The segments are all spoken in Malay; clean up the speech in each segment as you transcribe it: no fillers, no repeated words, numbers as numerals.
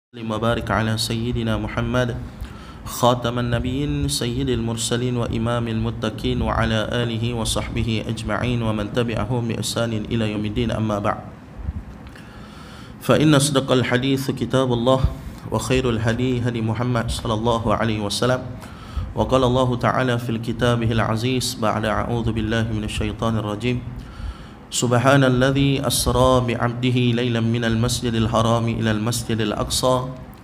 وبارك على سيدنا محمد خاتم النبيين سيد المرسلين وإمام المتقين وعلى آله وصحبه أجمعين ومن تبعهم بإحسان إلى يوم الدين أما بعد فإن أصدق الحديث كتاب الله وخير الهدي هدي محمد صلى الله عليه وسلم وقال الله تعالى في كتابه العزيز بعد أعوذ بالله من الشيطان الرجيم سبحان الذي أسرى بعبده ليلا من المسجد الحرام إلى المسجد الأقصى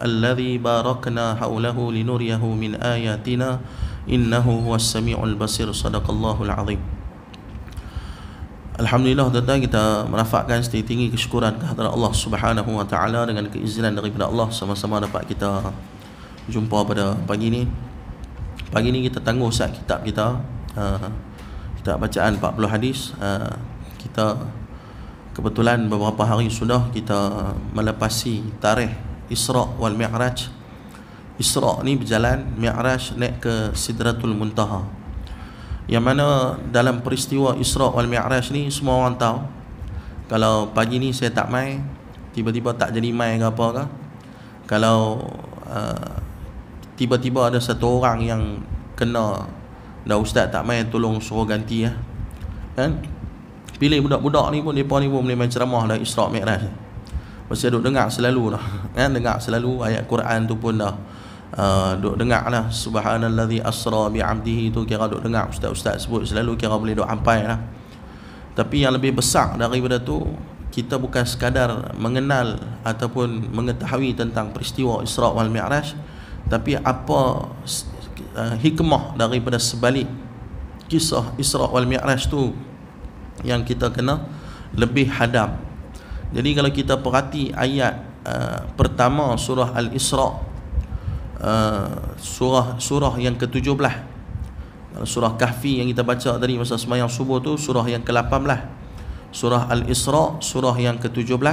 الذي باركنا حوله لنريه من آياتنا إنه هو السميع البصير صدق الله العظيم. Alhamdulillah, tuan-tuan, kita merafakkan setinggi-tinggi kesyukuran kehadirat Allah Subhanahu wa taala dengan keizinan daripada Allah sama-sama dapat kita jumpa pada pagi ni. Pagi ni kita tangguh sat kitab kita, kitab bacaan 40 hadis. Kita kebetulan beberapa hari sudah kita melepasi tarikh Isra' wal Mi'raj. Isra' ni berjalan, Mi'raj naik ke Sidratul Muntaha. Yang mana dalam peristiwa Isra' wal Mi'raj ni semua orang tahu. Kalau pagi ni saya tak mai, tiba-tiba tak jadi mai ke apa ke. Kalau tiba-tiba ada satu orang yang kena, dah ustaz tak mai, tolong suruh ganti ya. Kan? Pilih budak-budak ni pun, mereka ni pun boleh main ceramah dah Isra' Mi'raj. Pasal duk dengar selalu dah, kan? Dengar selalu ayat Quran tu pun dah duk dengar lah. Subhanallazi asra bi'abdihi tu kira duk dengar ustaz-ustaz sebut selalu, kira boleh duk hampai lah. Tapi yang lebih besar daripada tu, kita bukan sekadar mengenal ataupun mengetahui tentang peristiwa Isra' wal Mi'raj, tapi apa hikmah daripada sebalik kisah Isra' wal Mi'raj tu yang kita kena lebih hadam. Jadi kalau kita perhati ayat pertama surah Al-Isra', surah yang ke-17. Surah Kahfi yang kita baca tadi masa sembahyang subuh tu surah yang ke-18. Surah Al-Isra' surah yang ke-17.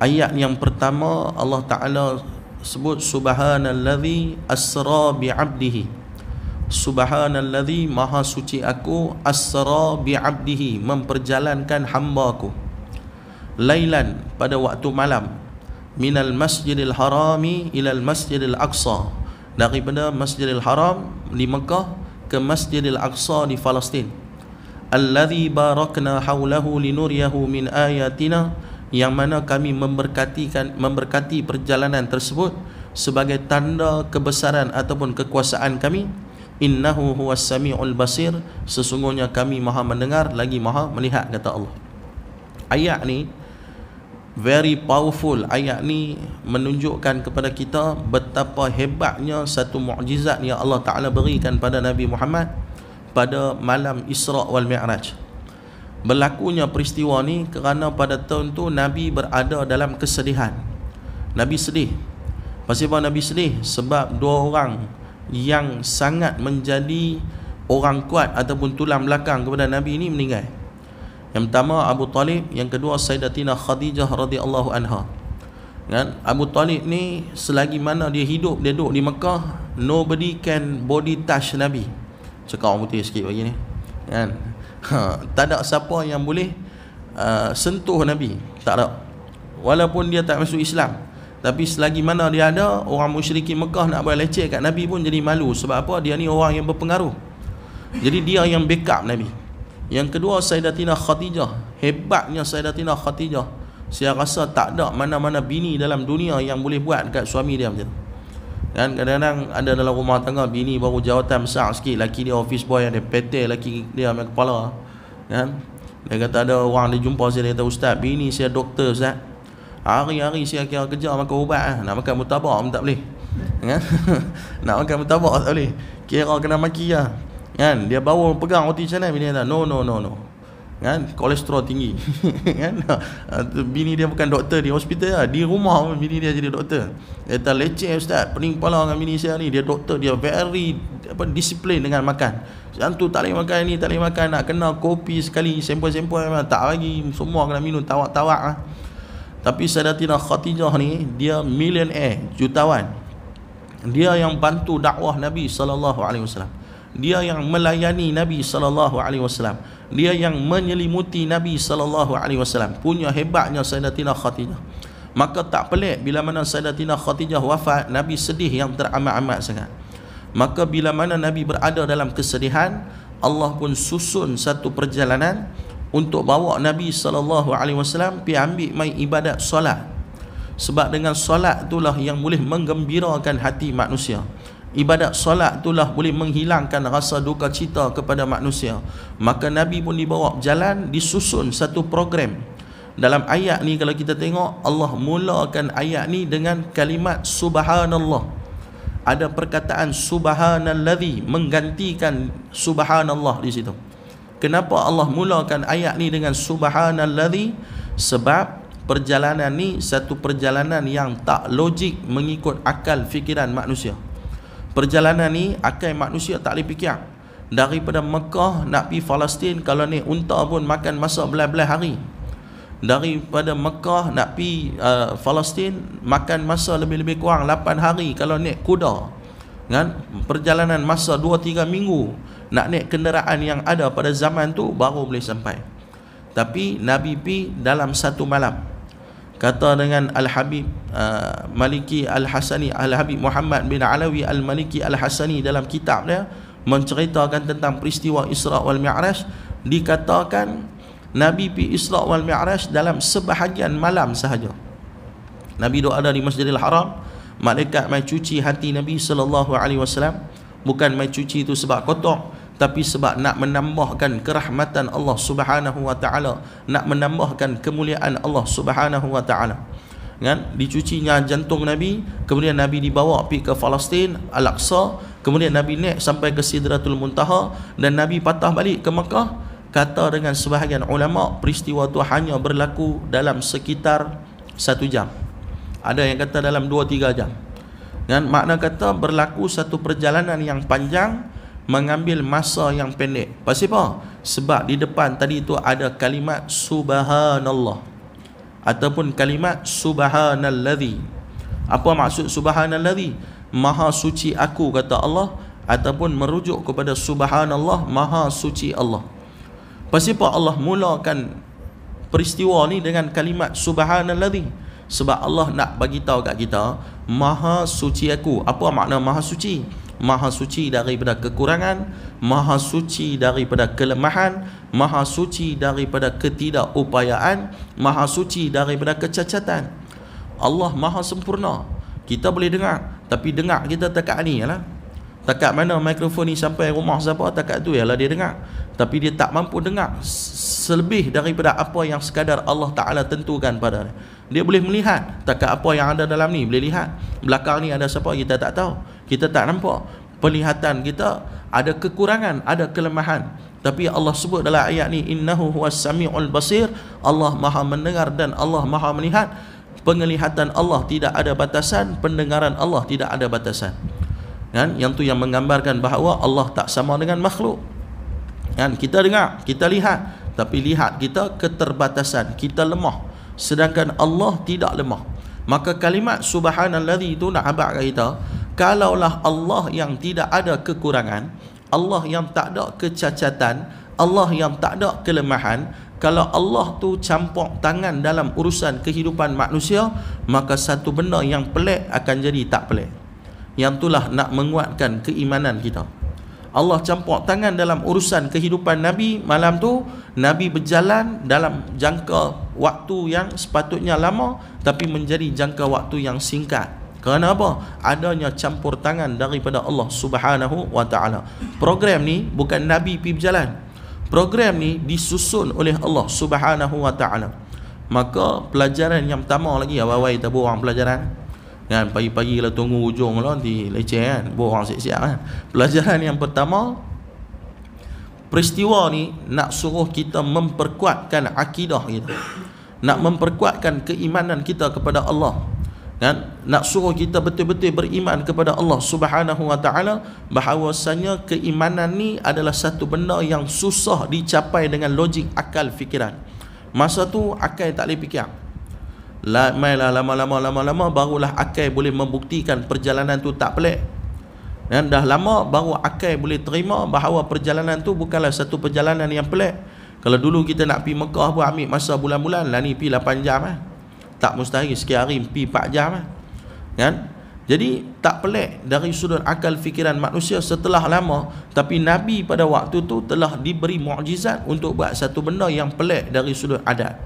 Ayat yang pertama Allah Ta'ala sebut subhanallazi asra bi'abdihi. Subhanallazi, maha suci aku, asra bi'abdihi, memperjalankan hamba aku, lailan, pada waktu malam, minal masjidil harami ilal masjidil aqsa, daripada masjidil haram di Mekah ke masjidil aqsa di Palestin, allazi barakna haulahu linuriyahu min ayatina, yang mana kami memberkati perjalanan tersebut sebagai tanda kebesaran ataupun kekuasaan kami. Innahu huwas sami'ul basir, sesungguhnya kami maha mendengar lagi maha melihat, kata Allah. Ayat ni very powerful. Ayat ni menunjukkan kepada kita betapa hebatnya satu mukjizat yang Allah Ta'ala berikan pada Nabi Muhammad pada malam Isra' wal Mi'raj. Berlakunya peristiwa ni kerana pada tahun tu Nabi berada dalam kesedihan. Nabi sedih. Pasal apa Nabi sedih? Sebab dua orang yang sangat menjadi orang kuat ataupun tulang belakang kepada Nabi ini meninggal. Yang pertama Abu Talib, yang kedua Sayyidatina Khadijah radhiyallahu anha. Kan? Abu Talib ni selagi mana dia hidup, dia duduk di Mekah, nobody can body touch Nabi. Cakap orang putih sikit bagi ni. Kan? Tak ada siapa yang boleh sentuh Nabi, tak ada. Walaupun dia tak masuk Islam, tapi selagi mana dia ada, orang musyrikin Mekah nak buat leceh kat Nabi pun jadi malu. Sebab apa? Dia ni orang yang berpengaruh. Jadi dia yang backup Nabi. Yang kedua Sayyidatina Khadijah. Hebatnya Sayyidatina Khadijah, saya rasa tak ada mana-mana bini dalam dunia yang boleh buat dekat suami dia macam tu. Dan kadang-kadang ada dalam rumah tangga bini baru jawatan besar sikit, laki dia office boy, ada petel laki dia ambil kepala. Kan? Dia kata ada orang dia jumpa saya, dia kata, ustaz, bini saya doktor ustaz. Hari-hari saya kira kerja makan ubat lah. Nak makan mutabak pun tak boleh. Kan? Nak makan mutabak tak boleh. Kira kena maki lah. Kan? Dia bawa pegang roti canai, bini kata no. Kan? Kolesterol tinggi. Kan? Bini dia bukan doktor di hospital lah. Di rumah bini dia jadi doktor. Dia kata leceh ustaz, pening kepala dengan bini saya ni. Dia doktor, dia very disiplin dengan makan. Yang tu tak boleh makan ni, tak boleh makan. Nak kena kopi sekali, sempoi-sempoi tak lagi. Semua kena minum tawak-tawak lah. Tapi Sayyidatina Khadijah ni, dia millionaire, jutawan. Dia yang bantu dakwah Nabi SAW. Dia yang melayani Nabi SAW. Dia yang menyelimuti Nabi SAW. Punya hebatnya Sayyidatina Khadijah. Maka tak pelik bila mana Sayyidatina Khadijah wafat, Nabi sedih yang teramat-amat sangat. Maka bila mana Nabi berada dalam kesedihan, Allah pun susun satu perjalanan untuk bawa Nabi SAW pergi ambil mai ibadat solat. Sebab dengan solat itulah yang boleh menggembirakan hati manusia. Ibadat solat itulah boleh menghilangkan rasa duka cita kepada manusia. Maka Nabi pun dibawa berjalan, disusun satu program. Dalam ayat ni kalau kita tengok, Allah mulakan ayat ni dengan kalimat subhanallah. Ada perkataan subhanalladzi menggantikan subhanallah di situ. Kenapa Allah mulakan ayat ni dengan subhanalladzi? Sebab perjalanan ni satu perjalanan yang tak logik mengikut akal fikiran manusia. Perjalanan ni akal manusia tak boleh fikir. Daripada Mekah nak pergi Palestin, kalau naik unta pun makan masa belas-belas hari. Daripada Mekah nak pergi Palestin makan masa lebih-lebih kurang 8 hari kalau naik kuda. Kan? Perjalanan masa 2-3 minggu nak naik kenderaan yang ada pada zaman tu baru boleh sampai. Tapi Nabi pergi dalam satu malam. Kata dengan Al-Habib Maliki Al-Hasani, Al-Habib Muhammad bin Alawi Al-Maliki Al-Hasani dalam kitab dia menceritakan tentang peristiwa Isra wal Mi'raj, dikatakan Nabi pergi Isra wal Mi'raj dalam sebahagian malam sahaja. Nabi duduk ada di Masjidil Haram, malaikat mai cuci hati Nabi SAW. Bukan mai cuci itu sebab kotor, tapi sebab nak menambahkan kerahmatan Allah Subhanahu wa taala, nak menambahkan kemuliaan Allah Subhanahu wa taala. Kan? Dicucinya jantung Nabi, kemudian Nabi dibawa pergi ke Palestin, Al-Aqsa, kemudian Nabi naik sampai ke Sidratul Muntaha dan Nabi patah balik ke Mekah. Kata dengan sebahagian ulama, peristiwa itu hanya berlaku dalam sekitar 1 jam. Ada yang kata dalam 2-3 jam. Dan makna kata berlaku satu perjalanan yang panjang mengambil masa yang pendek. Pasal apa? Sebab di depan tadi itu ada kalimat subhanallah ataupun kalimat subhanalladzi. Apa maksud subhanalladzi? Maha suci aku, kata Allah, ataupun merujuk kepada subhanallah, maha suci Allah. Pasal apa Allah mulakan peristiwa ni dengan kalimat subhanalladzi? Sebab Allah nak bagi tahu kat kita, maha suci aku. Apa makna maha suci? Maha suci daripada kekurangan, maha suci daripada kelemahan, maha suci daripada ketidakupayaan, maha suci daripada kecacatan. Allah maha sempurna. Kita boleh dengar, tapi dengar kita takat ni lah. Takat mana mikrofon ni sampai rumah siapa, takat tu ialah dia dengar. Tapi dia tak mampu dengar selebih daripada apa yang sekadar Allah Ta'ala tentukan pada dia. Dia boleh melihat, takat apa yang ada dalam ni boleh lihat. Belakang ni ada siapa kita tak tahu, kita tak nampak. Penglihatan kita ada kekurangan, ada kelemahan. Tapi Allah sebut dalam ayat ni, innahu huwas sami'ul basir. Allah maha mendengar dan Allah maha melihat. Penglihatan Allah tidak ada batasan, pendengaran Allah tidak ada batasan. Kan? Yang tu yang menggambarkan bahawa Allah tak sama dengan makhluk. Kan? Kita dengar, kita lihat, tapi lihat kita keterbatasan, kita lemah. Sedangkan Allah tidak lemah. Maka kalimat subhanalladzi itu nak abad kat kita, kalaulah Allah yang tidak ada kekurangan, Allah yang tak ada kecacatan, Allah yang tak ada kelemahan, kalau Allah tu campur tangan dalam urusan kehidupan manusia, maka satu benda yang pelik akan jadi tak pelik. Yang itulah nak menguatkan keimanan kita. Allah campur tangan dalam urusan kehidupan Nabi. Malam tu Nabi berjalan dalam jangka waktu yang sepatutnya lama, tapi menjadi jangka waktu yang singkat. Kerana apa? Adanya campur tangan daripada Allah Subhanahu wa ta'ala. Program ni bukan Nabi pergi berjalan. Program ni disusun oleh Allah Subhanahu wa ta'ala. Maka pelajaran yang pertama lagi, awal-awal kita borang pelajaran kan, pagi-pagi lah tunggu ujung lah nanti leceh kan, borang siap-siap kan. Pelajaran yang pertama, peristiwa ni nak suruh kita memperkuatkan akidah kita, nak memperkuatkan keimanan kita kepada Allah kan, nak suruh kita betul-betul beriman kepada Allah Subhanahu wa ta'ala, bahawasanya keimanan ni adalah satu benda yang susah dicapai dengan logik akal fikiran. Masa tu akal tak boleh fikir. Mailah lama-lama barulah akal boleh membuktikan perjalanan tu tak pelik. Dan dah lama baru akal boleh terima bahawa perjalanan tu bukanlah satu perjalanan yang pelik. Kalau dulu kita nak pergi Mekah pun ambil masa bulan-bulan, lah ni pergi 8 jam Tak mustahil sekian hari pergi 4 jam kan? Jadi tak pelik dari sudut akal fikiran manusia setelah lama, tapi Nabi pada waktu tu telah diberi mukjizat untuk buat satu benda yang pelik dari sudut adat,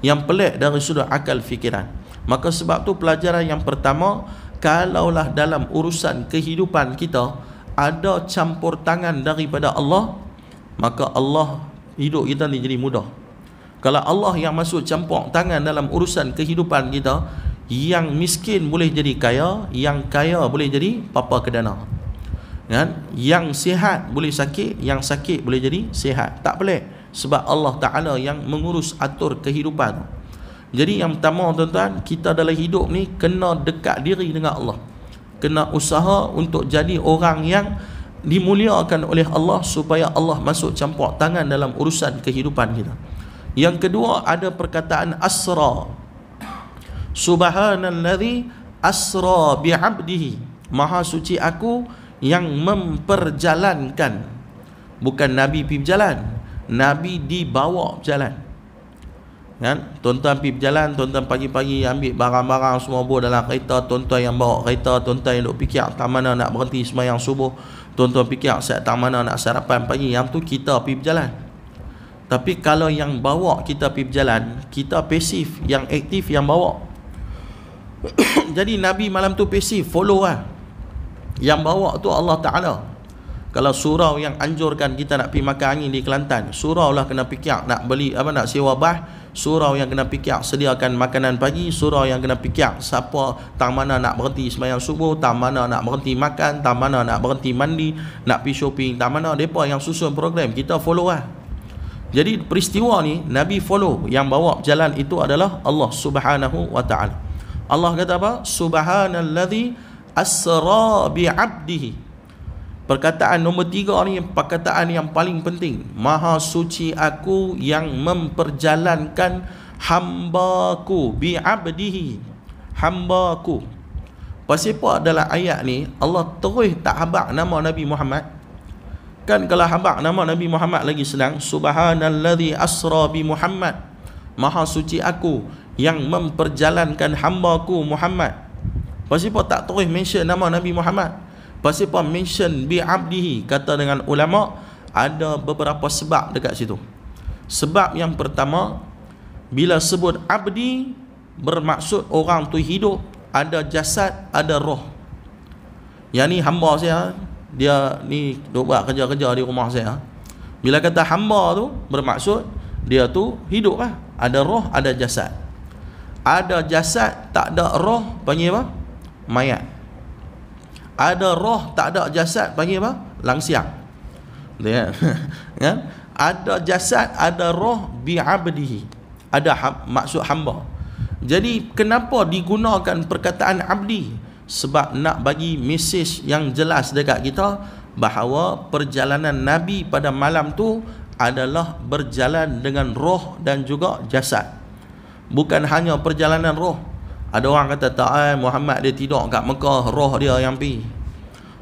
yang pelik dari sudut akal fikiran. Maka sebab tu pelajaran yang pertama, kalaulah dalam urusan kehidupan kita ada campur tangan daripada Allah, maka Allah hidup kita ni jadi mudah. Kalau Allah yang masuk campur tangan dalam urusan kehidupan kita, yang miskin boleh jadi kaya, yang kaya boleh jadi papa kedana kan? Yang sihat boleh sakit, yang sakit boleh jadi sihat. Tak pelik, sebab Allah Ta'ala yang mengurus atur kehidupan. Jadi yang pertama tuan-tuan, kita dalam hidup ni kena dekat diri dengan Allah, kena usaha untuk jadi orang yang dimuliakan oleh Allah, supaya Allah masuk campur tangan dalam urusan kehidupan kita. Yang kedua, ada perkataan asra. Subhanalladzi asra bi'abdihi, maha suci aku yang memperjalankan. Bukan Nabi pergi berjalan, Nabi dibawa berjalan kan? Tuan-tuan pergi berjalan, tuan-tuan pagi-pagi ambil barang-barang semua bawa dalam kereta, tuan-tuan yang bawa kereta, tuan-tuan yang duk fikir tak mana nak berhenti sembahyang subuh, tuan-tuan fikir tak mana nak sarapan pagi, yang tu kita pergi berjalan. Tapi kalau yang bawa kita pergi berjalan, kita pasif, yang aktif yang bawa. Jadi Nabi malam tu pasif, follow lah. Yang bawa tu Allah Ta'ala. Kalau surau yang anjurkan kita nak pergi makan angin di Kelantan, surau lah kena fikir nak beli apa, nak sewa bah. Surau yang kena fikir sediakan makanan pagi. Surau yang kena fikir siapa tang mana nak berhenti sembahyang subuh, tang mana nak berhenti makan, tang mana nak berhenti mandi, nak pergi shopping, tang mana. Mereka yang susun program, kita follow lah. Jadi peristiwa ni Nabi follow, yang bawa berjalan itu adalah Allah Subhanahu wa Ta'ala. Allah kata apa? Subhanalladzi asra bi'abdihi. Perkataan nombor 3 ni perkataan yang paling penting. Maha suci aku yang memperjalankan hambaku, bi'abdihi, hambaku. Pasal apa dalam ayat ni Allah terus tak habaq nama Nabi Muhammad? Kan kalau habaq nama Nabi Muhammad lagi senang. Subhanalladzi asra bi Muhammad, maha suci aku yang memperjalankan hamba-Ku Muhammad. Pasal apa tak terus mention nama Nabi Muhammad? Pasal apa mention bi abdihi? Kata dengan ulama, ada beberapa sebab dekat situ. Sebab yang pertama, bila sebut abdi, bermaksud orang tu hidup, ada jasad, ada roh. Yang ni hamba saya, dia ni duk buat kerja-kerja di rumah saya. Bila kata hamba tu, bermaksud dia tu hidup lah, ada roh, ada jasad. Ada jasad tak ada roh, panggil apa? Mayat. Ada roh tak ada jasad, panggil apa? Langsiang. Dia kan? Ada jasad, ada roh, bi'abdihi, ada maksud hamba. Jadi kenapa digunakan perkataan abdi? Sebab nak bagi mesej yang jelas dekat kita bahawa perjalanan Nabi pada malam tu adalah berjalan dengan roh dan juga jasad. Bukan hanya perjalanan roh. Ada orang kata tak, Muhammad dia tidur kat Mekah, roh dia yang pergi.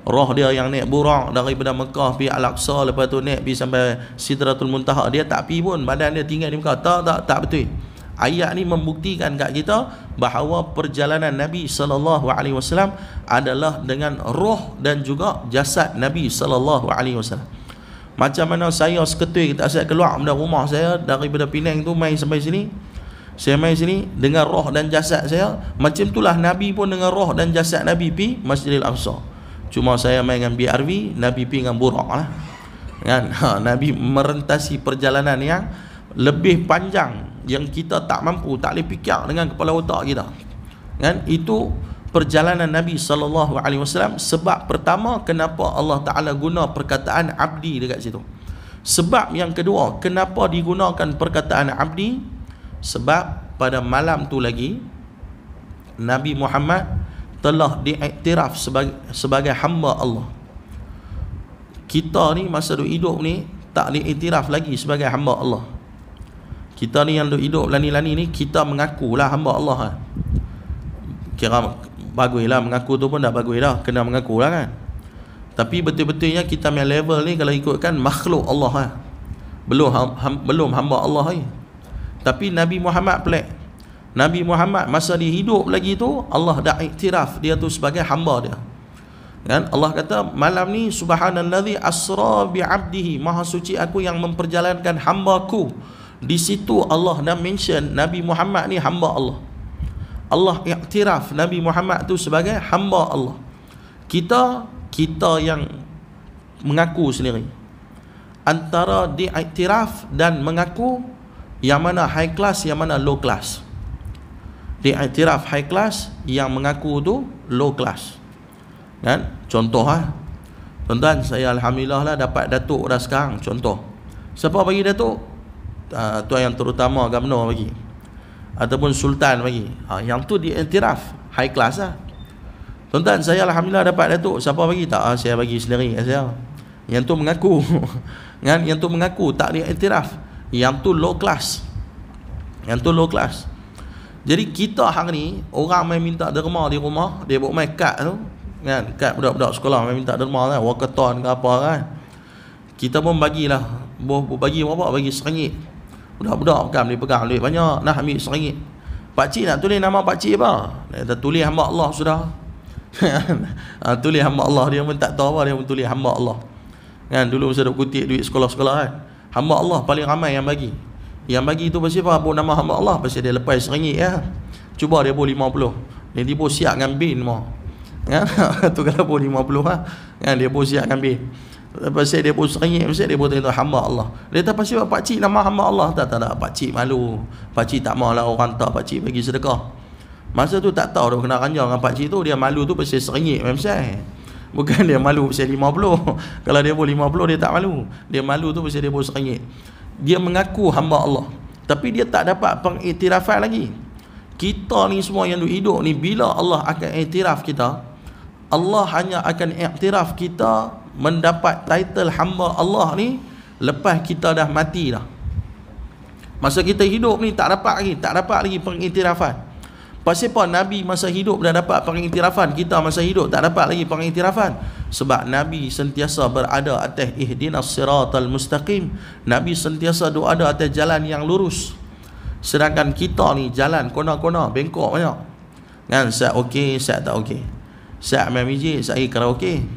Roh dia yang naik burak daripada Mekah pergi Al-Aqsa, lepas tu naik pergi sampai Sidratul Muntaha. Dia tak pergi pun, badan dia tinggal di Mekah. Tak betul. Ayat ni membuktikan kat kita bahawa perjalanan Nabi SAW adalah dengan roh dan juga jasad Nabi SAW. Macam mana saya seketui tak saya keluar dari rumah saya, daripada Penang tu main sampai sini. Saya main sini dengan roh dan jasad saya. Macam itulah Nabi pun dengan roh dan jasad Nabi pergi Masjidil Aqsa. Cuma saya main dengan BRV, Nabi pergi dengan burak lah kan? Nabi merentasi perjalanan yang lebih panjang, yang kita tak mampu, tak boleh fikir dengan kepala otak kita kan? Itu perjalanan Nabi SAW. Sebab pertama kenapa Allah Ta'ala guna perkataan abdi dekat situ. Sebab yang kedua, kenapa digunakan perkataan abdi? Sebab pada malam tu lagi Nabi Muhammad telah diiktiraf sebagai hamba Allah. Kita ni masa duk hidup ni tak diiktiraf lagi sebagai hamba Allah. Kita ni yang duk hidup lani-lani ni, kita mengakulah hamba Allah kan? Kira baguslah mengaku tu pun dah bagus dah, kena mengakulah kan. Tapi betul-betulnya kita punya level ni kalau ikutkan makhluk Allah kan? Belum hamba Allah ni. Tapi Nabi Muhammad pelik. Nabi Muhammad masa dia hidup lagi tu, Allah dah iktiraf dia tu sebagai hamba dia. Kan? Allah kata malam ni subhanallazi asra bi 'abdihi, maha suci aku yang memperjalankan hamba-Ku. Di situ Allah dah mention Nabi Muhammad ni hamba Allah. Allah iktiraf Nabi Muhammad tu sebagai hamba Allah. Kita yang mengaku sendiri. Antara diiktiraf dan mengaku, yang mana high class, yang mana low class. Diiktiraf high class, yang mengaku tu low class. Kan? Contoh tuan-tuan, saya alhamdulillah lah dapat datuk dah sekarang. Contoh, siapa bagi datuk? Tuan yang terutama governor bagi, ataupun sultan bagi. Yang tu diiktiraf high class lah. Tuan-tuan, saya alhamdulillah dapat datuk. Siapa bagi? Tak, saya bagi sendiri saya. Yang tu mengaku. Kan? Yang tu mengaku, tak diiktiraf. Yang tu low class. Yang tu low class. Jadi kita hari ni, orang main minta derma di rumah, dia buat main kad tu, kan, kad budak-budak sekolah main minta derma kan, walkathon ke apa kan, kita pun bagilah. Bagi berapa? Bagi RM1. Budak-budak kan dia pegang duit banyak, nak ambil RM1. Pakcik nak tulis nama pakcik apa? Dia kata tulis hamba Allah sudah. Tulis hamba Allah, dia pun tak tahu apa, dia pun tulis hamba Allah. Kan dulu masa duk kutip duit sekolah-sekolah kan, hamba Allah paling ramai yang bagi. Yang bagi tu pasal apa? Buat nama hamba Allah, pasal dia lepas RM1 ya. Cuba dia buat 50. Dia tiba siap dengan bin mau. Kan? Tu kalau buat 50 kan dia buat siap dengan bin. Pasal dia buat RM1, pasal dia buat itu hamba Allah. Dia kata pasal pak cik nama hamba Allah. Tak, pak cik malu. Pak cik tak maulah orang tak pak cik bagi sedekah. Masa tu tak tahu dah kena ranjang dengan pak cik tu. Dia malu tu pasal RM1 pasal. Bukan dia malu pasal 50. Kalau dia buat 50 dia tak malu. Dia malu tu pasal dia buat RM1. Dia mengaku hamba Allah, tapi dia tak dapat pengiktirafan lagi. Kita ni semua yang hidup ni, bila Allah akan iktiraf kita, Allah hanya akan iktiraf kita mendapat title hamba Allah ni lepas kita dah mati dah. Masa kita hidup ni tak dapat lagi pengiktirafan. Pasal apa Nabi masa hidup dah dapat pengiktirafan, kita masa hidup tak dapat lagi pengiktirafan? Sebab Nabi sentiasa berada atas ihdinas siratal mustaqim. Nabi sentiasa ada atas jalan yang lurus. Sedangkan kita ni jalan kona-kona, bengkok banyak. Kan, saya okey, saya tak okey. Saya main mijik, saya karaoke.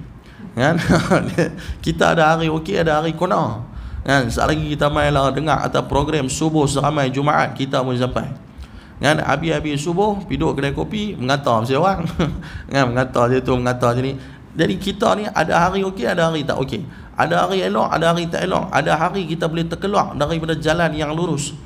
Kan? Kita ada hari okey, ada hari kona. Kan, sekali lagi kita mainlah dengar atas program subuh seramai Jumaat, kita pun sampai. Kan, habis-habis subuh duduk kedai kopi mengata pasal orang. Kan, mengata je tu, mengata je ni. Jadi kita ni ada hari okey, ada hari tak okey. Ada hari elok, ada hari tak elok. Ada hari kita boleh terkeluar daripada jalan yang lurus.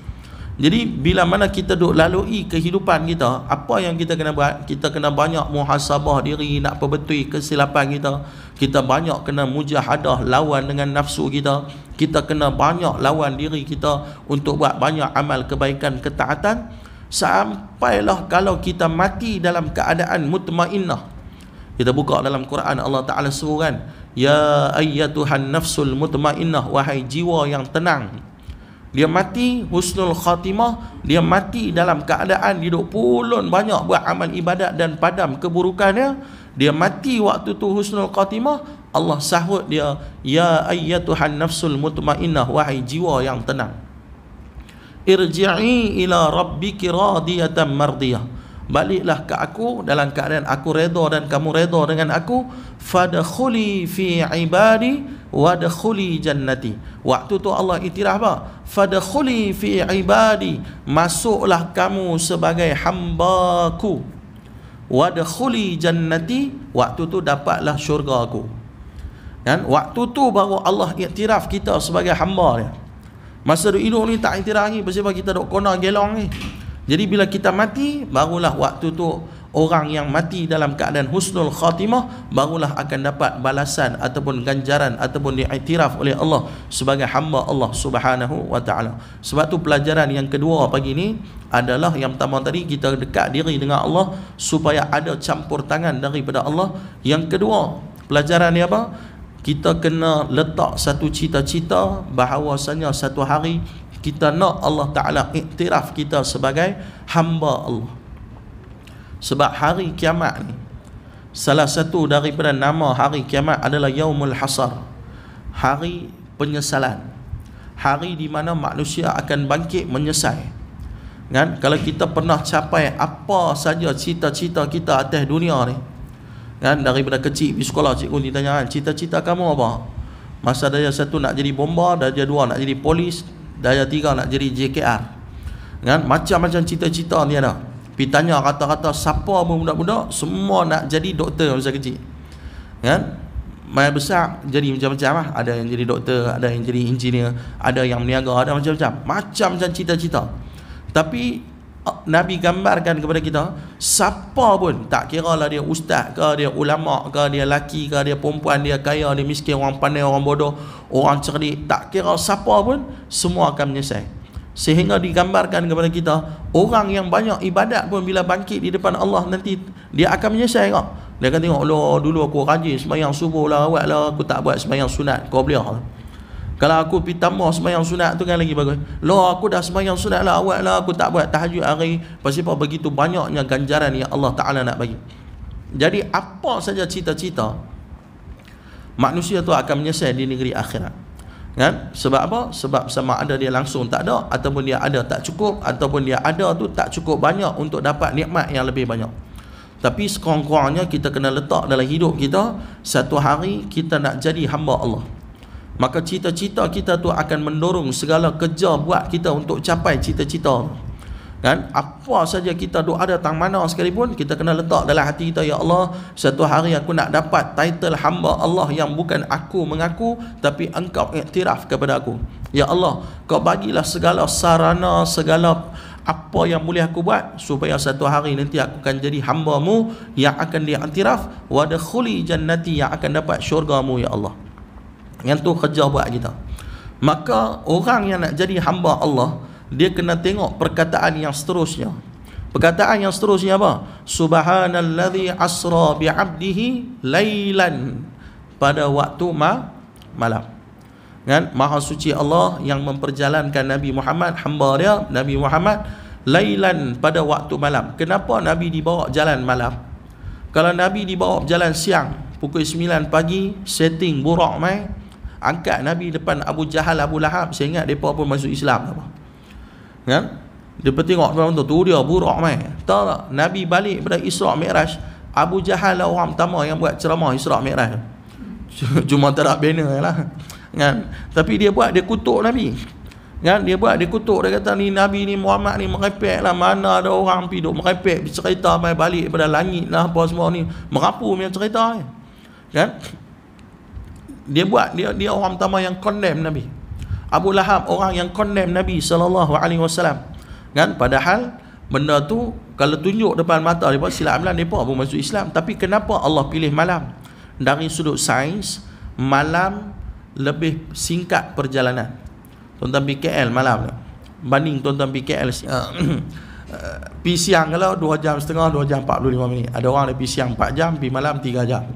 Jadi bila mana kita duk lalui kehidupan kita, apa yang kita kena buat? Kita kena banyak muhasabah diri, nak perbetul kesilapan kita. Kita banyak kena mujahadah, lawan dengan nafsu kita. Kita kena banyak lawan diri kita untuk buat banyak amal kebaikan, ketaatan. Sampailah kalau kita mati dalam keadaan mutmainnah. Kita buka dalam Quran, Allah Ta'ala suruh kan, ya ayyatuhan nafsul mutmainnah, wahai jiwa yang tenang. Dia mati husnul khatimah, dia mati dalam keadaan hidup pulun banyak buat amal ibadat dan padam keburukannya. Dia mati waktu tu husnul khatimah, Allah sahut dia, ya ayyatuhan nafsul mutmainnah, wahai jiwa yang tenang, irji'i ila rabbiki radiyatan mardiyah, baliklah ke aku dalam keadaan aku redha dan kamu redha dengan aku. Fadkhuli fi ibadi wadkhuli jannati. Waktu tu Allah iktiraf apa? Fadkhuli fi ibadi, masuklah kamu sebagai hamba-Ku. Wadkhuli jannati, waktu tu dapatlah syurga aku. Kan? Waktu tu baru Allah iktiraf kita sebagai hamba dia. Masa duk hidup ni tak iktiraf lagi, sebab kita duk kona gelong ni. Jadi bila kita mati, barulah waktu tu orang yang mati dalam keadaan husnul khatimah barulah akan dapat balasan ataupun ganjaran ataupun diiktiraf oleh Allah sebagai hamba Allah Subhanahu wa taala. Sebab tu pelajaran yang kedua pagi ni adalah yang pertama tadi, kita dekat diri dengan Allah supaya ada campur tangan daripada Allah. Yang kedua, pelajaran ni apa? Kita kena letak satu cita-cita bahawasanya satu hari kita nak Allah Ta'ala iktiraf kita sebagai hamba Allah. Sebab hari kiamat ni, salah satu daripada nama hari kiamat adalah Yaumul Hasar, hari penyesalan. Hari di mana manusia akan bangkit menyesal. Kan? Kalau kita pernah capai apa saja cita-cita kita atas dunia ni, kan, daripada kecil pergi sekolah, cikgu ditanya, cita-cita kamu apa? Masa darjah 1 nak jadi bomba, darjah 2 nak jadi polis, darjah 3 nak jadi JKR. Kan? Macam-macam cita-cita ni ada. Pergi tanya kata-kata siapa pun budak-budak, semua nak jadi doktor masa kecil. Kan? Mai besar jadi macam-macam lah. Ada yang jadi doktor, ada yang jadi engineer, ada yang meniaga, ada macam-macam. Macam-macam cita-cita. Tapi Nabi gambarkan kepada kita, siapa pun, tak kira lah dia ustaz ke, dia ulama ke, dia laki ke, dia perempuan, dia kaya, dia miskin, orang pandai, orang bodoh, orang cerdik, tak kira siapa pun, semua akan menyelesai. Sehingga digambarkan kepada kita, orang yang banyak ibadat pun bila bangkit di depan Allah nanti, dia akan menyelesai kak. Dia akan tengok, loh dulu aku rajin sembahyang subuh lah, awak lah aku tak buat sembahyang sunat, kau boleh lah. Kalau aku pergi tambah sembahyang sunat tu kan lagi bagus. Loh aku dah sembahyang sunat lah, awak lah aku tak buat tahajud hari. Pasal apa? Begitu banyaknya ganjaran yang Allah Ta'ala nak bagi. Jadi apa saja cita-cita, manusia tu akan menyelesai di negeri akhirat. Kan? Sebab apa? Sebab sama ada dia langsung tak ada, ataupun dia ada tak cukup, ataupun dia ada tu tak cukup banyak untuk dapat nikmat yang lebih banyak. Tapi sekurang-kurangnya kita kena letak dalam hidup kita, satu hari kita nak jadi hamba Allah. Maka cita-cita kita tu akan mendorong segala kerja buat kita untuk capai cita-cita. Kan? Apa saja kita duk ada tang mana sekalipun, kita kena letak dalam hati kita, ya Allah, satu hari aku nak dapat title hamba Allah yang bukan aku mengaku, tapi engkau iktiraf kepada aku. Ya Allah, kau bagilah segala sarana, segala apa yang boleh aku buat, supaya satu hari nanti aku akan jadi hamba-Mu yang akan diiktiraf, wa dakhuli jannati, yang akan dapat syurga-Mu ya Allah. Yang tu kerja buat kita. Maka orang yang nak jadi hamba Allah, dia kena tengok perkataan yang seterusnya. Perkataan yang seterusnya apa? Subhanalladzi asra bi'abdihi lailan, pada waktu malam. Kan? Maha suci Allah yang memperjalankan Nabi Muhammad, hamba dia Nabi Muhammad, lailan, pada waktu malam. Kenapa Nabi dibawa jalan malam? Kalau Nabi dibawa jalan siang, pukul 9 pagi, setting burak mai, angkat Nabi depan Abu Jahal, Abu Lahab, saya ingat mereka pun masuk Islam apa. Kan? Dia tengok tu dia burak mai. Tahu tak? Nabi balik pada Isra Mi'raj, Abu Jahal lah orang pertama yang buat ceramah Isra Mi'raj. Cuma tak ada banner lah. Kan? Tapi dia buat, dia kutuk Nabi. Kan? Dia buat, dia kutuk, dia kata ni Nabi ni Muhammad ni merepek lah, mana ada orang pergi duk merepek bercerita mai balik pada langit lah apa semua ni, merapu punya cerita ni. Kan? Dia buat, dia orang pertama yang condemn Nabi. Abu Lahab orang yang condemn Nabi SAW. Kan? Padahal benda tu kalau tunjuk depan mata mereka, silap amalan mereka pun masuk Islam. Tapi kenapa Allah pilih malam? Dari sudut sains, malam lebih singkat perjalanan. Tuan-tuan PKL malam ni, banding tuan-tuan PKL pergi siang kalau 2 jam setengah, 2 jam 45 minit. Ada orang dia pergi siang 4 jam, pergi malam 3 jam.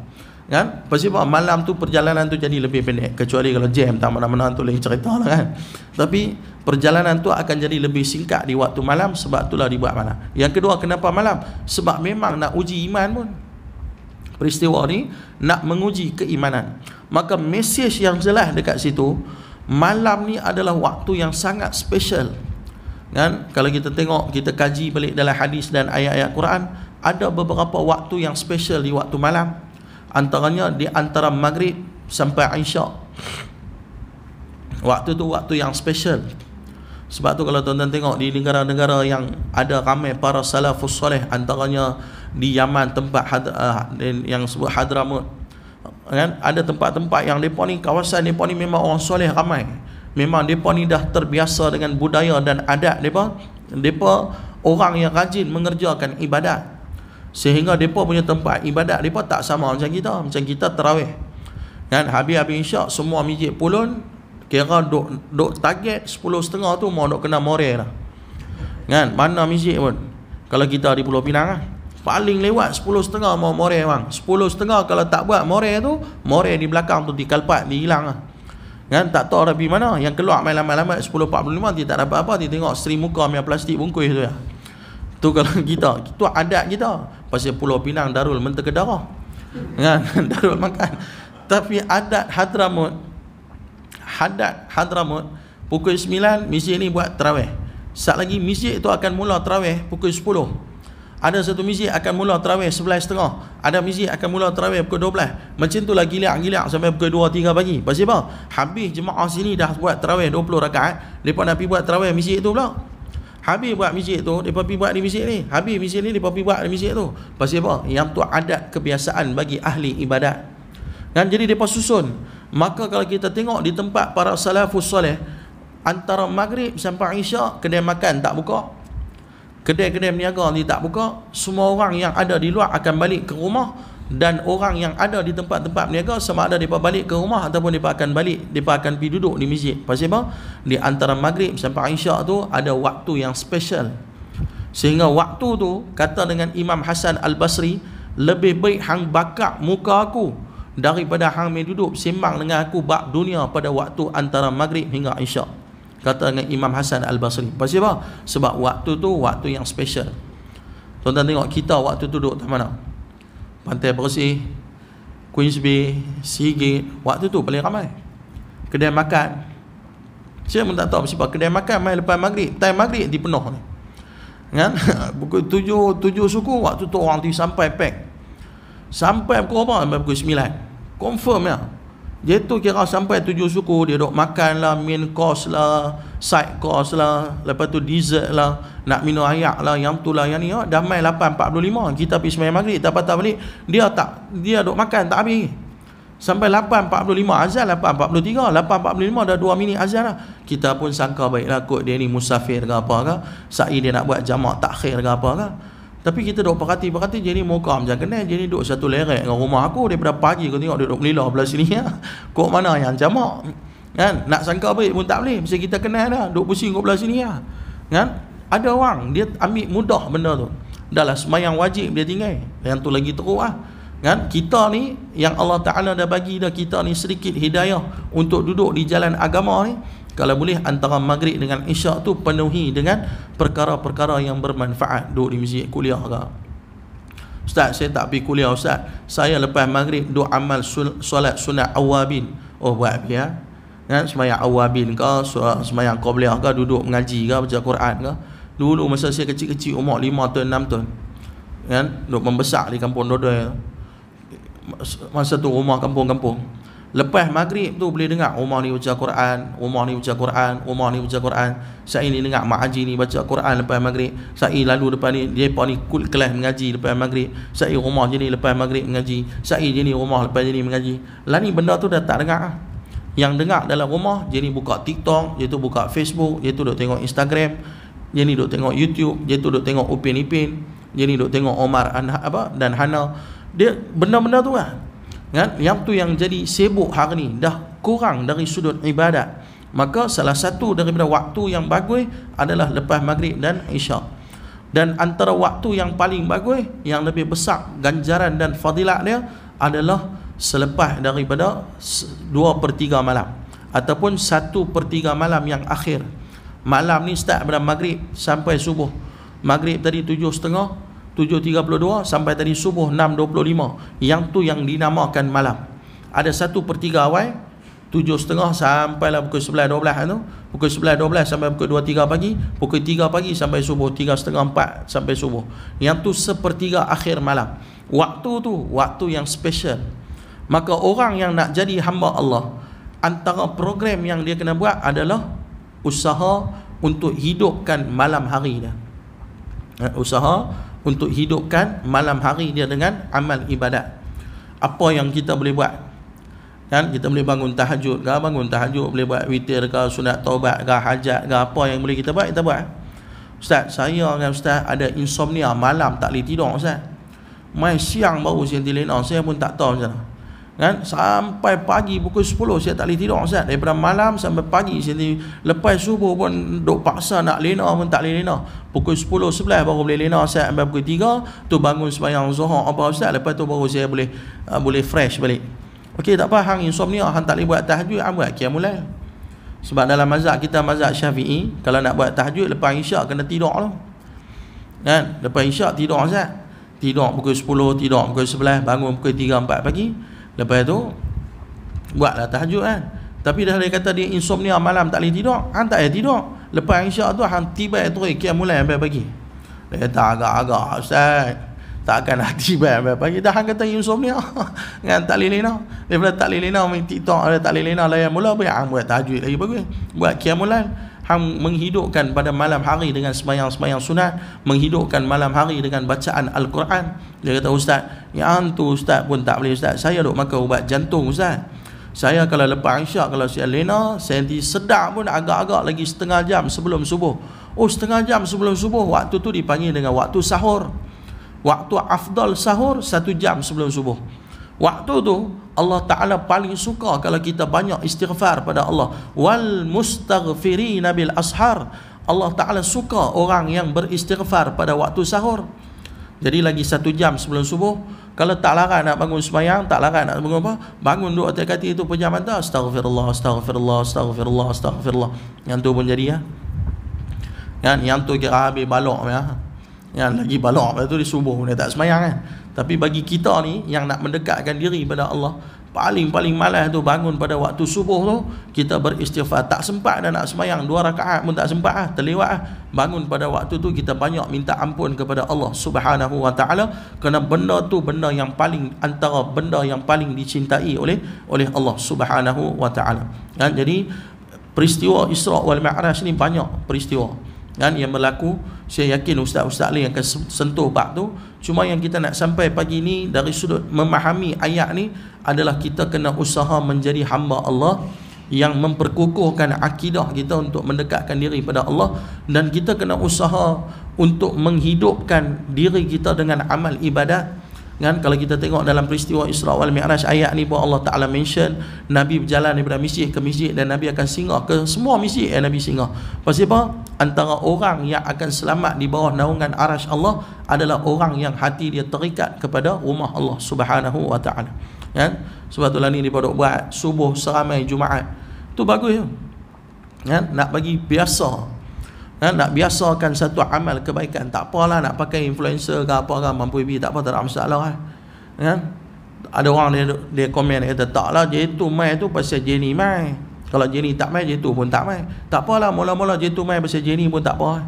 Kan? Pasal apa? Malam tu perjalanan tu jadi lebih pendek, kecuali kalau jam tak mana-mana tu lain cerita lah kan. Tapi perjalanan tu akan jadi lebih singkat di waktu malam, sebab itulah dibuat malam. Yang kedua, kenapa malam? Sebab memang nak uji iman pun. Peristiwa ni nak menguji keimanan. Maka mesej yang jelas dekat situ, malam ni adalah waktu yang sangat special. Kan? Kalau kita tengok, kita kaji balik dalam hadis dan ayat-ayat Quran, ada beberapa waktu yang special di waktu malam. Antaranya di antara maghrib sampai Isyak. Waktu tu waktu yang special. Sebab tu kalau tuan-tuan tengok di negara-negara yang ada ramai para salafus soleh, antaranya di Yaman, tempat yang sebut Hadramut, kan? Ada tempat-tempat yang mereka ni, kawasan mereka ni memang orang soleh ramai. Memang mereka ni dah terbiasa dengan budaya dan adat mereka. Mereka orang yang rajin mengerjakan ibadat, sehingga mereka punya tempat ibadat mereka tak sama macam kita. Macam kita tarawih, kan? Habis-habis Isyak semua masjid pulun, kira duk target 10.30 tu mau duk kena more lah. Kan? Mana masjid pun, kalau kita di Pulau Pinang lah, paling lewat 10.30 mau more bang. 10.30 kalau tak buat more tu, more di belakang tu dikalpat, dihilang lah. Kan? Tak tahu dah pergi mana. Yang keluar main lambat-lambat 10.45 dia tak dapat apa, dia tengok string muka punya plastik bungkus tu ya. Tu kalau kita, itu adat kita. Pasal Pulau Pinang Darul mentega darah. Kan? Darul makan. Tapi adat Hadramut, pukul 9 mesti ni buat tarawih. Sat lagi masjid tu akan mula tarawih pukul 10. Ada satu masjid akan mula tarawih 11.30. Ada masjid akan mula tarawih pukul 12. Macam tu lah giliak-giliak sampai pukul 2-3 pagi. Pasal apa? Habis jemaah sini dah buat tarawih 20 rakaat, depa nak pergi buat tarawih masjid tu pula. Habis buat masjid tu, depa pergi buat di masjid ni. Habis masjid ni, depa pergi buat di masjid tu. Pasal apa? Yang tu adat kebiasaan bagi ahli ibadat. Kan, jadi depa susun. Maka kalau kita tengok di tempat para salafus soleh, antara maghrib sampai isyak kedai makan tak buka, kedai-kedai berniaga ni tak buka. Semua orang yang ada di luar akan balik ke rumah, dan orang yang ada di tempat-tempat berniaga sama ada mereka balik ke rumah ataupun mereka akan balik, mereka akan pergi duduk di masjid. Pasal apa? Di antara maghrib sampai isyak tu ada waktu yang special, sehingga waktu tu kata dengan Imam Hasan Al-Basri, lebih baik hang bakar muka aku daripada hang main duduk sembang dengan aku bab dunia pada waktu antara maghrib hingga isyak, kata dengan Imam Hasan Al-Basri. Pasal apa? Sebab waktu tu waktu yang special. Tuan-tuan tengok kita waktu tu duduk tak mana? Pantai Bersih, Queens Bay, Seagate. Waktu tu paling ramai. Kedai makan, saya pun tak tahu sebab kedai makan main lepas maghrib, time maghrib dipenuh ni. Kan? Pukul 7 suku waktu tu orang tu sampai pack. Sampai pukul apa? Sampai pukul 9. Confirm ya. Dia tu kira sampai 7 suku, dia duk makan lah, main course lah, side course lah, lepas tu dessert lah, nak minum ayak lah, yang tu lah, yang ni. Dah main 8.45, kita pergi sembahyang maghrib, tak patah balik, dia duk makan tak habis. Sampai 8.45 azan, 8.43, 8.45 dah 2 minit azan lah. Kita pun sangka baiklah kot dia ni musafir ke apa ke, sa'i dia nak buat jamak takhir ke apa ke. Tapi kita duk perhati jadi muka macam kena, jadi duk satu lerek dengan rumah aku daripada pagi aku tengok dia duk melila belah sini ya. Kok mana yang jamak? Kan? Nak sangka baik pun tak boleh, mesti kita kenal dah, duk pusing kok belah sini ya. Kan? Ada orang dia ambil mudah benda tu. Dahlah sembahyang wajib dia tinggal. Yang tu lagi teruk ah. Kan? Kita ni yang Allah Taala dah bagi dah kita ni sedikit hidayah untuk duduk di jalan agama ni. Kalau boleh antara maghrib dengan isyak tu penuhi dengan perkara-perkara yang bermanfaat. Duduk di masjid kuliah ke. Ustaz, saya tak pergi kuliah Ustaz. Saya lepas maghrib duduk amal solat sunat awabin. Oh, buat ya. Kan? Sembahyang awabin ke, sembahyang qabliyah ke, duduk mengaji ke, baca Quran ke. Dulu masa saya kecil-kecil umur 5 tahun 6 tahun. Kan? Duduk membesar di kampung Dodoi. Masa tu rumah kampung-kampung. Lepas maghrib tu boleh dengar rumah ni baca Quran, rumah ni baca Quran, rumah ni baca Quran. Saya ni dengar mak haji ni baca Quran lepas maghrib. Saya lalu depan ni depa ni kelas mengaji lepas maghrib. Saya rumah je ni lepas maghrib mengaji. Saya je ni rumah lepas je ni mengaji. Lah ni benda tu dah tak dengar. Yang dengar dalam rumah je ni buka TikTok, je tu buka Facebook, je tu duk tengok Instagram, je ni duk tengok YouTube, je tu duk tengok Upin Ipin, je ni duk tengok Omar dan Hana. Dia benda-benda tu kan. Kan? Yang tu yang jadi sibuk hari ni, dah kurang dari sudut ibadat. Maka salah satu daripada waktu yang bagus adalah lepas maghrib dan isyak. Dan antara waktu yang paling bagus, yang lebih besar ganjaran dan fadilat dia adalah selepas daripada 2/3 malam ataupun 1/3 malam yang akhir. Malam ni start pada maghrib sampai subuh. Maghrib tadi 7.30, 7.32 sampai tadi subuh 6.25. Yang tu yang dinamakan malam. Ada 1/3 awal 7.30 sampailah pukul 11.12 tu. Pukul 11.12 sampai pukul 2.3 pagi. Pukul 3 pagi sampai subuh 3.30 4 sampai subuh. Yang tu 1/3 akhir malam. Waktu tu waktu yang special. Maka orang yang nak jadi hamba Allah, antara program yang dia kena buat adalah usaha untuk hidupkan malam hari dia. Usaha untuk hidupkan malam hari dia dengan amal ibadat. Apa yang kita boleh buat? Kan, kita boleh bangun tahajud ke, boleh buat witir ke, sunat taubat ke, hajat ke, apa yang boleh kita buat, kita buat. Ustaz, saya dengan Ustaz ada insomnia, malam tak boleh tidur Ustaz. Mai siang baru saya dilena, saya pun tak tahu macam mana. Kan, sampai pagi pukul 10 saya tak boleh tidur Ustaz. Daripada malam sampai pagi saya lepas subuh pun duk paksa nak lena pun tak boleh lena. Pukul 10 11 baru boleh lena Ustaz, sampai pukul 3 tu bangun sembahyang zuhur apa Ustaz, lepas tu baru saya boleh fresh balik. Okey, tak apa, hang insomnia, hang tak boleh buat tahajud, hang buat qiyamul lail. Sebab dalam mazhab kita, mazhab Syafi'i, kalau nak buat tahajud lepas isyak kena tidur tu. Kan, lepas isyak tidur Ustaz. Tidur pukul 10, tidur pukul 11, bangun pukul 3 4 pagi. Lepas tu buatlah tahajud kan. Tapi dah dia kata dia insomnia malam tak boleh tidur, hang tak payah tidur. lepas isyak tu hang tiba terus qiyamul lail sampai pagi. Dia kata agak-agak ustaz, takkan nak tiba sampai pagi. Dah hang kata insomnia kan, tak lelena. Daripada tak lelena main TikTok, ada tak lelena layan mula baik hang buat tahajud lagi bagus. Buat qiyamul lail, hang menghidupkan pada malam hari dengan sembahyang-sembahyang sunat, menghidupkan malam hari dengan bacaan Al-Quran. Dia kata ustaz, yang tu ustaz pun tak boleh ustaz, saya duk makan ubat jantung ustaz. Saya kalau lepas isyak, kalau saya lena, saya nanti sedar pun agak-agak lagi setengah jam sebelum subuh. Oh, setengah jam sebelum subuh, waktu tu dipanggil dengan waktu sahur. Waktu afdal sahur 1 jam sebelum subuh. Waktu tu Allah Ta'ala paling suka kalau kita banyak istighfar pada Allah. Wal mustaghfirina bil ashar. Allah Ta'ala suka orang yang beristighfar pada waktu sahur. Jadi lagi 1 jam sebelum subuh, kalau tak larang nak bangun sembahyang, tak larang nak bangun apa, bangun 2 kali itu pejam mata, astaghfirullah, astaghfirullah, astaghfirullah, astaghfirullah. Yang tu pun jadi ya. Yang tu kira habis balok ya. Yang lagi balok, lepas tu di subuh dia tak sembahyang kan. Tapi bagi kita ni yang nak mendekatkan diri pada Allah, paling-paling malas tu bangun pada waktu subuh tu, kita beristighfar. Tak sempat dah nak sembahyang 2 rakaat pun tak sempat lah, terlewat lah. Bangun pada waktu tu kita banyak minta ampun kepada Allah Subhanahu wa ta'ala, kerana benda tu benda yang paling, antara benda yang paling dicintai oleh Allah Subhanahu wa ta'ala kan. Jadi peristiwa Isra' wal Mi'raj ni banyak peristiwa kan yang berlaku. Saya yakin ustaz-ustaz lain akan sentuh bab tu. Cuma yang kita nak sampai pagi ni dari sudut memahami ayat ni adalah kita kena usaha menjadi hamba Allah yang memperkukuhkan akidah kita untuk mendekatkan diri pada Allah, dan kita kena usaha untuk menghidupkan diri kita dengan amal ibadat kan. Kalau kita tengok dalam peristiwa Isra' wal Mi'raj, ayat ni pun Allah Ta'ala mention Nabi berjalan daripada masjid ke masjid, dan Nabi akan singgah ke semua masjid yang Nabi singgah. Pasal apa? Antara orang yang akan selamat di bawah naungan arash Allah adalah orang yang hati dia terikat kepada rumah Allah Subhanahu wa ta'ala kan. Sebab itulah ni dia buat subuh seramai Jumaat tu bagus kan, nak bagi biasa kan, nak biasakan satu amal kebaikan. Tak apalah nak pakai influencer ke apa ke, mampu lebih tak apa, tak ada masalah kan. Ada orang dia komen, dia kata taklah J2 mai tu pasal Jenny mai, kalau Jenny tak mai J2 pun tak mai. Tak apalah, mula-mula J2 mai pasal Jenny pun tak apa.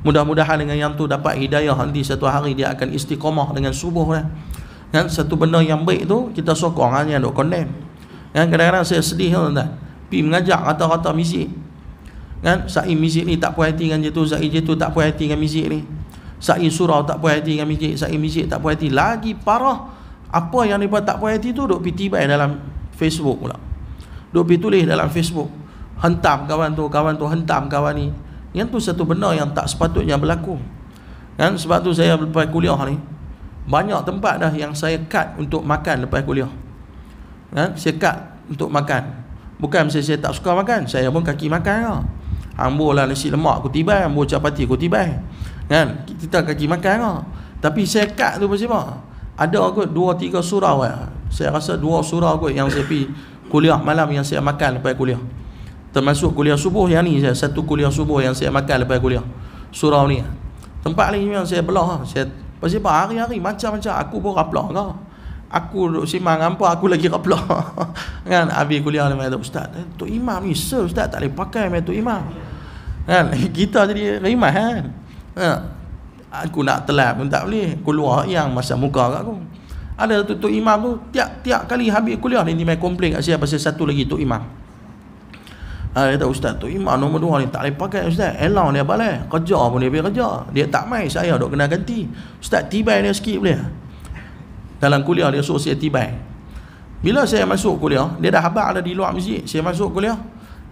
Mudah-mudahan dengan yang tu dapat hidayah, nanti satu hari dia akan istiqamah dengan subuh kan. Satu benda yang baik tu kita sokong, hanya duk condemn kan. Kadang-kadang saya sedih tuan-tuan, pergi mengajak rata-rata masjid kan, sa'i masjid ni tak puas hati dengan J2, sa'i J2 tak puas hati dengan masjid ni, sa'i surau tak puas hati dengan masjid, sa'i masjid tak puas hati. Lagi parah, apa yang mereka tak puas hati tu duk pergi tibai dalam Facebook pula, duk pergi tulis dalam Facebook, hentam kawan tu hentam kawan ni. Yang tu satu benda yang tak sepatutnya berlaku kan. Sebab tu saya lepas kuliah ni banyak tempat dah yang saya cut untuk makan lepas kuliah kan. Saya cut untuk makan, bukan saya tak suka makan, saya pun kaki makan lah. Ambil lah nasi lemak aku tibai, ambil capati aku tibai kan, kita kaki makan lah. Tapi saya cut tu pasal apa? Ada kot 2-3 surau lah. Saya rasa 2 surau kot yang saya pergi kuliah malam yang saya makan lepas kuliah, termasuk kuliah subuh yang ni. Saya satu kuliah subuh yang saya makan lepas kuliah, surau ni. Tempat lain yang saya belah, saya pasal apa hari-hari macam-macam. Aku pun raplah kau, aku duduk simang hampa, aku lagi raplah kan. Habis kuliah dia kata, ustaz, Tok Imam ni ustaz tak boleh pakai macam Tok Imam kan. Kita jadi rimah kan. Aku nak telat pun tak boleh, keluar yang masa muka kat aku. Ada Tok Imam tu tiap kali habis kuliah dia main komplain kat saya pasal satu lagi Tok Imam. Dia kata, ustaz, Tok Imam nombor 2 ni tak boleh pakai ustaz, elang dia balik kerja pun dia pergi kerja, dia tak main, saya duk kena ganti. Ustaz tibai dia sikit boleh? Dalam kuliah dia suruh saya tibai. Bila saya masuk kuliah, dia dah habaq ada di luar masjid. Saya masuk kuliah,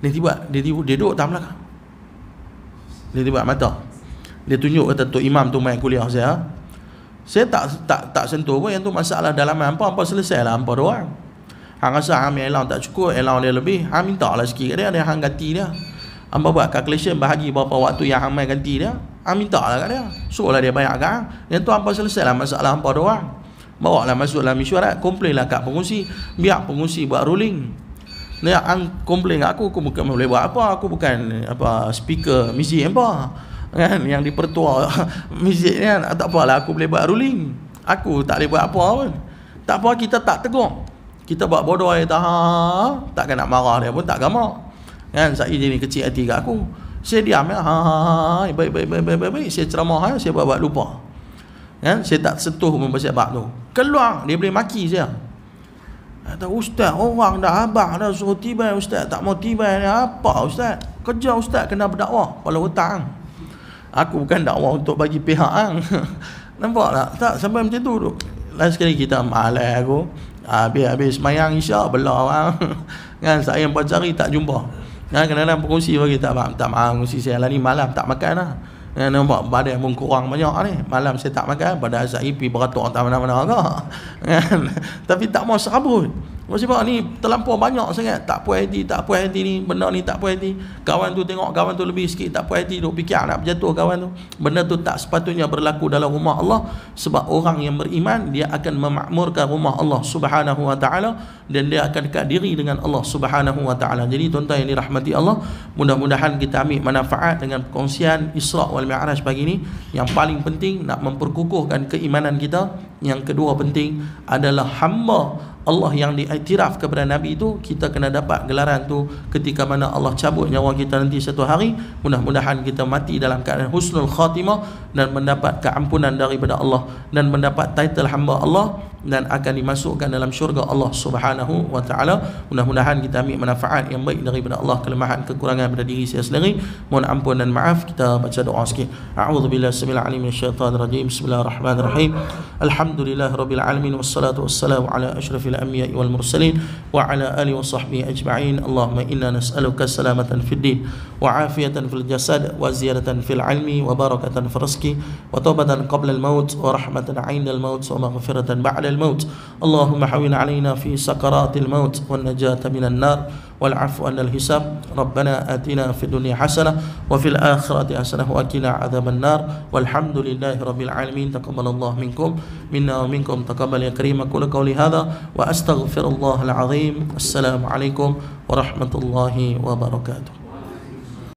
dia duduk tak belakang, dia tiba mata, dia tunjuk kata Tok Imam tu main kuliah saya. Saya tak sentuh pun yang tu masalah dalaman apa selesai lah hampa doang. Hang rasa hang elang tak cukup, elang dia lebih, hang minta lah sikit kat dia hang ganti dia. Hang buat calculation bahagi berapa waktu yang hang main ganti dia, hang minta lah kat dia, suruh lah dia bayar kat hang. Yang tu hampa selesai lah masalah hampa doang. Bawa lah masuk dalam mesyuarat, komplain lah kat pengurusi, biar pengurusi buat ruling. Dia hang komplain kat aku bukan boleh buat apa, aku bukan apa speaker masjid apa kan, yang dipertua masjid kan. Tak apalah, aku boleh buat ruling, aku tak boleh buat apa pun. Tak apa, kita tak tegur, kita buat bodoh, takkan nak marah dia pun tak gamak kan. Saya jadi kecil hati kat aku. Saya diam ya. Baik. Saya ceramah, saya buat lupa. Kan? Saya tak sentuh membaca bab tu. Keluar, dia boleh maki saya. Kata, ustaz, orang dah abang dah suruh tibai, ustaz tak mau tibai ni apa ustaz? Kerja ustaz kena berdakwah kepala hutang. Aku bukan dakwah untuk bagi pihak hang. Nampak tak? Tak sampai macam tu. Last sekali kita malas aku. Habis semayang isyak belah orang. Kan saya yang cari tak jumpa. Kan kadang-kadang berkongsi bagi tak maaf kongsi saya lah ni malam tak makan lah. Kan nampak badan pun kurang banyak ni. Malam saya tak makan pada saya pergi beratur tak mana-mana agak. Kan tapi tak mau serabut. Sebab ni terlampau banyak sangat, tak puas hati ni, benda ni tak puas hati. Kawan tu tengok kawan tu lebih sikit tak puas hati, duk fikir nak berjatuh kawan tu. Benda tu tak sepatutnya berlaku dalam rumah Allah, sebab orang yang beriman dia akan memakmurkan rumah Allah Subhanahu wa taala dan dia akan dekat diri dengan Allah Subhanahu wa taala. Jadi tuan-tuan yang dirahmati Allah, mudah-mudahan kita ambil manfaat dengan perkongsian Isra wal Mi'raj pagi ni. Yang paling penting nak memperkukuhkan keimanan kita. Yang kedua penting adalah hamba Allah yang diiktiraf kepada Nabi itu, kita kena dapat gelaran tu ketika mana Allah cabut nyawa kita nanti satu hari. Mudah-mudahan kita mati dalam keadaan husnul khatimah dan mendapat keampunan daripada Allah dan mendapat title hamba Allah dan akan dimasukkan dalam syurga Allah Subhanahu wa taala. Mudah-mudahan kita ambil manfaat yang baik daripada Allah. Kelemahan kekurangan pada diri saya sendiri mohon ampun dan maaf. Kita baca doa sikit. A'udzubillahi samil alim minasyaitanir rajim. Bismillahirrahmanirrahim. Alhamdulillahirabbil alamin wassalatu wassalamu ala asyrafil anbiya'i wal mursalin wa ala alihi wa sahbihi ajma'in. Allahumma inna nas'aluka salamatan fid din wa afiyatan fil jasad wa ziyadatan fil ilmi wa barakatan fil rizqi wa taubatan qabla al maut wa rahmatan 'inda al maut wa maghfiratan ba'da الموت. اللهم حول علينا في سكرات الموت والنجاة من النار والعفو عن الحساب. ربنا آتنا في الدنيا حسنة وفي الآخرة حسنة وقنا عذاب النار والحمد لله رب العالمين. تقبل الله منكم منا ومنكم تقبل يا كريم. أقول قولي هذا وأستغفر الله العظيم. السلام عليكم ورحمة الله وبركاته.